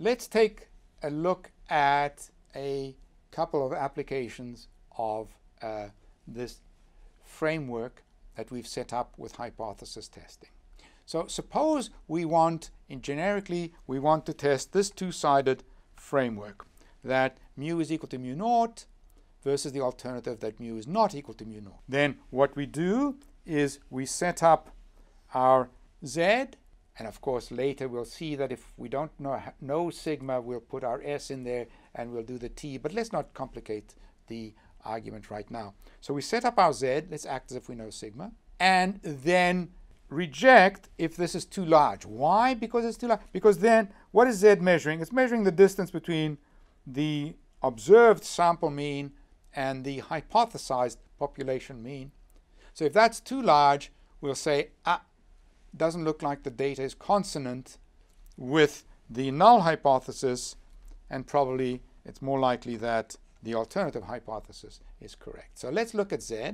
let's take a look at a couple of applications of this framework that we've set up with hypothesis testing. So suppose we want, generically, we want to test this two-sided framework, that mu is equal to mu naught versus the alternative that mu is not equal to mu naught. Then what we do is we set up our z, and of course later we'll see that if we don't know sigma, we'll put our s in there and we'll do the t, but let's not complicate the argument right now. So we set up our z, let's act as if we know sigma, and then reject if this is too large. Why? Because it's too large. Because then what is z measuring? It's measuring the distance between the observed sample mean and the hypothesized population mean. So if that's too large, we'll say, doesn't look like the data is consonant with the null hypothesis, and probably it's more likely that the alternative hypothesis is correct. So let's look at z,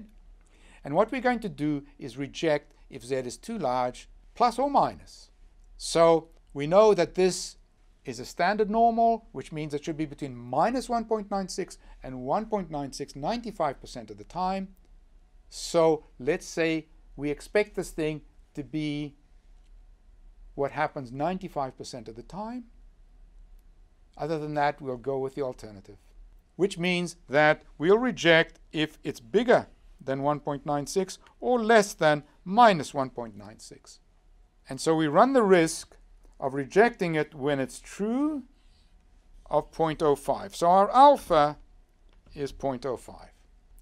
and what we're going to do is reject if z is too large, plus or minus. So we know that this is a standard normal, which means it should be between minus 1.96 and 1.96 95% of the time. So let's say we expect this thing to be what happens 95% of the time. Other than that, we'll go with the alternative, which means that we'll reject if it's bigger than 1.96 or less than minus 1.96. And so we run the risk of rejecting it when it's true of 0.05. So our alpha is 0.05.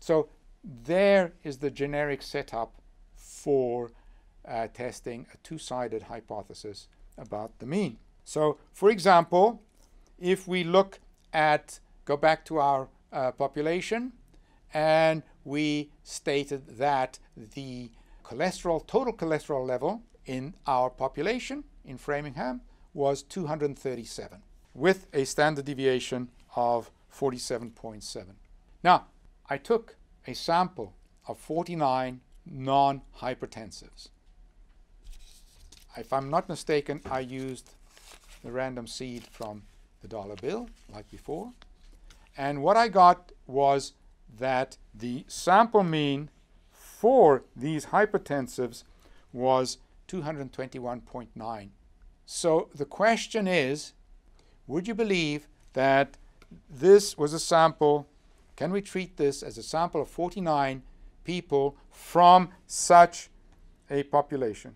So there is the generic setup for testing a two-sided hypothesis about the mean. So for example, if we look at, go back to our population, and we stated that the total cholesterol level in our population in Framingham was 237 with a standard deviation of 47.7. Now, I took a sample of 49 non-hypertensives. If I'm not mistaken, I used the random seed from the dollar bill, like before. And what I got was that the sample mean for these hypertensives was 221.9. So the question is, would you believe that this was a sample, can we treat this as a sample of 49 people from such a population?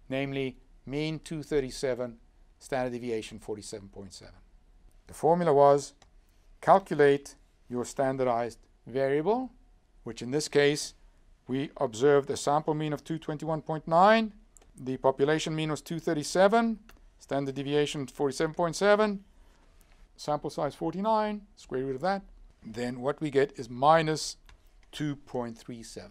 Namely, mean 237, standard deviation 47.7. The formula was calculate your standardized variable, which in this case we observed a sample mean of 221.9, the population mean was 237, standard deviation 47.7, sample size 49, square root of that. Then what we get is minus 2.37,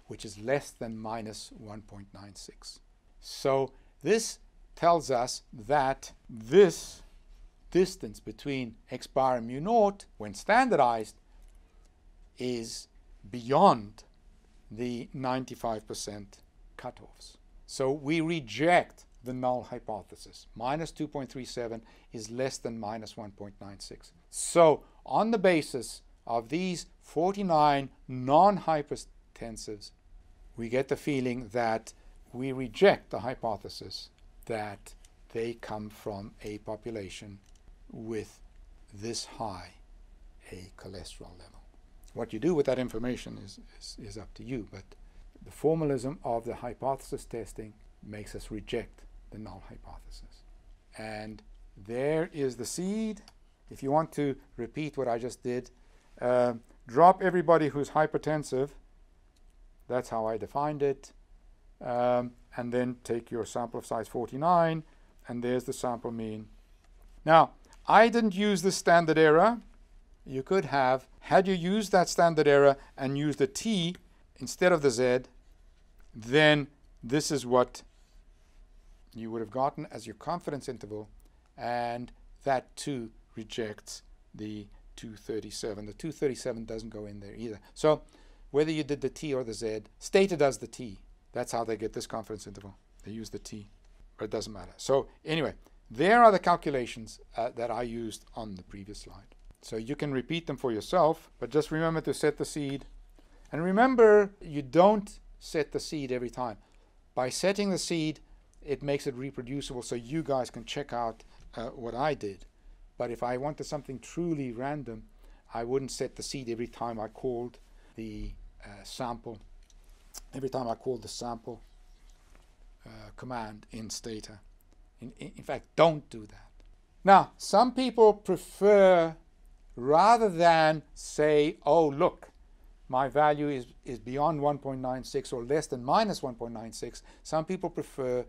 which is less than minus 1.96. So this tells us that this distance between x bar and mu naught, when standardized, is beyond the 95% cutoffs. So we reject the null hypothesis. Minus 2.37 is less than minus 1.96. So on the basis of these 49 non-hypertensives, we get the feeling that we reject the hypothesis that they come from a population with this high a cholesterol level. What you do with that information is up to you, but the formalism of the hypothesis testing makes us reject the null hypothesis. And there is the seed. If you want to repeat what I just did, drop everybody who's hypertensive. That's how I defined it. And then take your sample of size 49, and there's the sample mean. Now, I didn't use the standard error. You could have, had you used that standard error and used the t instead of the z, then this is what you would have gotten as your confidence interval, and that too rejects the 237. The 237 doesn't go in there either. So whether you did the t or the z, stated as the t. That's how they get this confidence interval. They use the t, but it doesn't matter. So anyway, There are the calculations that I used on the previous slide. So you can repeat them for yourself, but just remember to set the seed. And remember, you don't set the seed every time. By setting the seed, it makes it reproducible so you guys can check out what I did. But if I wanted something truly random, I wouldn't set the seed every time I called the sample. Every time I called the sample command in Stata. In fact, don't do that. Now, some people prefer, rather than say, oh, look, my value is beyond 1.96 or less than minus 1.96, some people prefer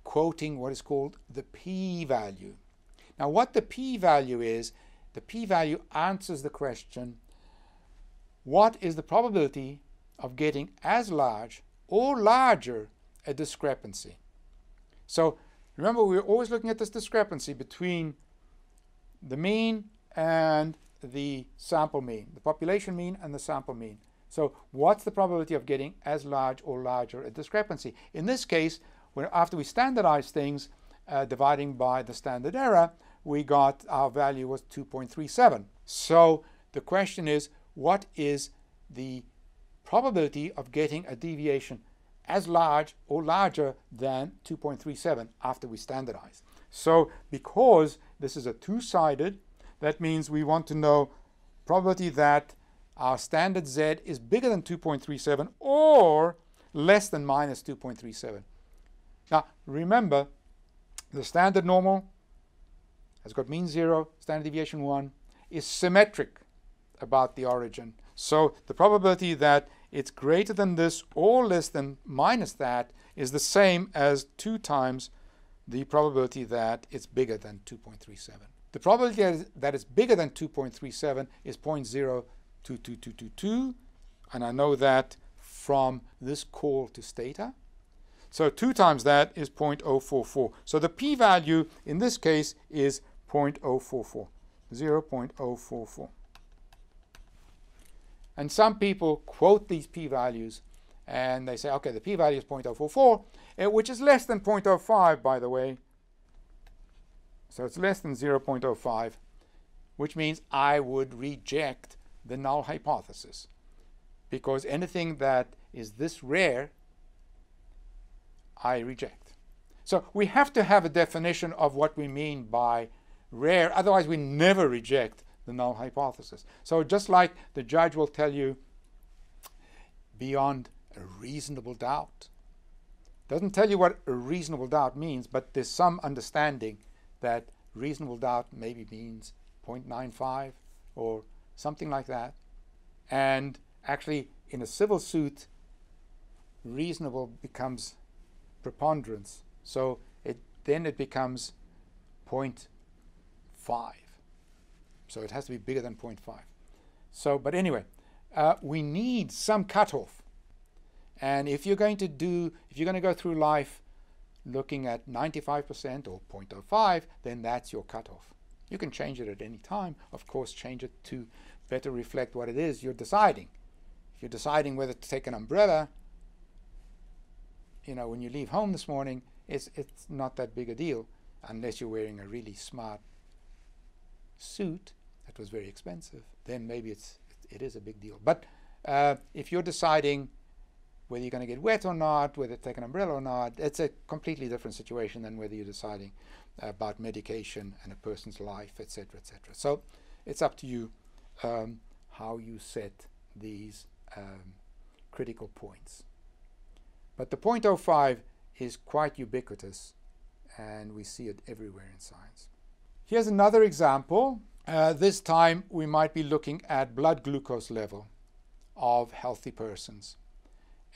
quoting what is called the p-value. Now, what the p-value is, the p-value answers the question, what is the probability of getting as large or larger a discrepancy? So remember, we're always looking at this discrepancy between the mean and the sample mean, the population mean and the sample mean. So what's the probability of getting as large or larger a discrepancy? In this case, after we standardize things, dividing by the standard error, we got our value was 2.37. So the question is, what is the probability of getting a deviation as large or larger than 2.37 after we standardize? So because this is a two-sided, that means we want to know probability that our standard Z is bigger than 2.37 or less than minus 2.37. Now remember, the standard normal has got mean 0, standard deviation 1, is symmetric about the origin. So the probability that it's greater than this or less than minus that is the same as 2 times the probability that it's bigger than 2.37. The probability that it's bigger than 2.37 is 0.02222, and I know that from this call to Stata. So 2 times that is 0.044. So the p-value in this case is 0.044, 0.044. And some people quote these p-values and they say, okay, the p-value is 0.044, which is less than 0.05, by the way. So it's less than 0.05, which means I would reject the null hypothesis, because anything that is this rare, I reject. So we have to have a definition of what we mean by rare, otherwise we never reject the null hypothesis. So just like the judge will tell you beyond a reasonable doubt, doesn't tell you what a reasonable doubt means, but there's some understanding that reasonable doubt maybe means 0.95 or something like that. And actually in a civil suit, reasonable becomes preponderance. So then it becomes 0.5. So it has to be bigger than 0.5. So, but anyway, we need some cutoff. And if you're going to go through life looking at 95% or 0.05, then that's your cutoff. You can change it at any time. Of course, change it to better reflect what it is you're deciding. If you're deciding whether to take an umbrella, you know, when you leave home this morning, it's not that big a deal unless you're wearing a really smart suit that was very expensive. Then maybe it is a big deal. But if you're deciding whether you're going to get wet or not, whether to take an umbrella or not, it's a completely different situation than whether you're deciding about medication and a person's life, etc., etc. So it's up to you how you set these critical points. But the 0.05 is quite ubiquitous, and we see it everywhere in science. Here's another example. This time we might be looking at blood glucose level of healthy persons.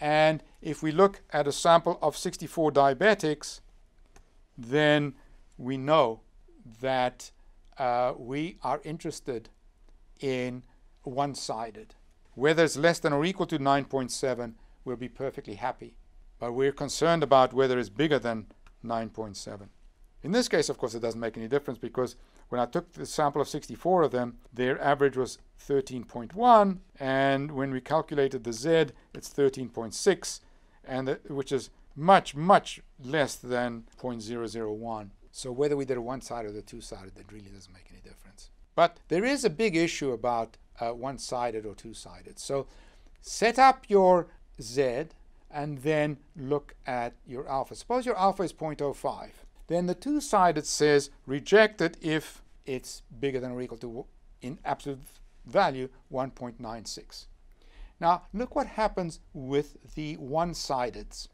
And if we look at a sample of 64 diabetics, then we know that we are interested in one-sided. Whether it's less than or equal to 9.7, we'll be perfectly happy. But we're concerned about whether it's bigger than 9.7. In this case, of course, it doesn't make any difference, because when I took the sample of 64 of them, their average was 13.1, and when we calculated the Z, it's 13.6, and which is much, much less than 0.001. So whether we did a one-sided or two-sided, that really doesn't make any difference. But there is a big issue about one-sided or two-sided. So set up your Z and then look at your alpha. Suppose your alpha is 0.05. Then the two-sided says reject it if it's bigger than or equal to, in absolute value, 1.96. Now look what happens with the one-sideds.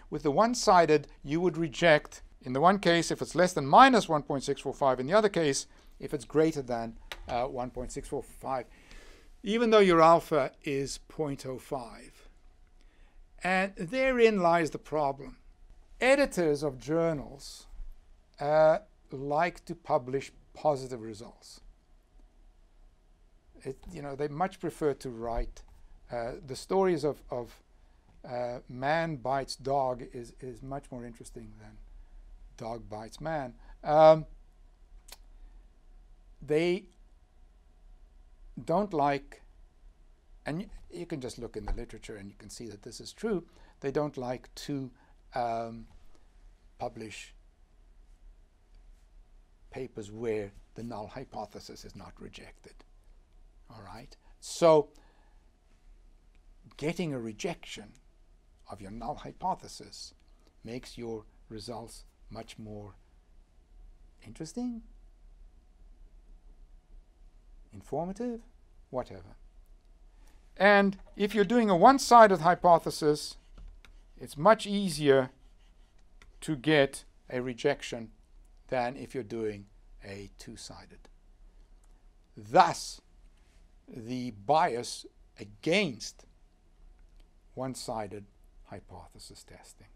With the one-sided, you would reject, in the one case, if it's less than minus 1.645. In the other case, if it's greater than 1.645, even though your alpha is 0.05. And therein lies the problem. Editors of journals like to publish positive results. They much prefer to write the stories of man bites dog is much more interesting than dog bites man. They don't like, and you can just look in the literature and you can see that this is true, they don't like to publish papers where the null hypothesis is not rejected. All right? So getting a rejection of your null hypothesis makes your results much more interesting, informative, whatever. And if you're doing a one-sided hypothesis, it's much easier to get a rejection than if you're doing a two-sided. Thus, the bias against one-sided hypothesis testing.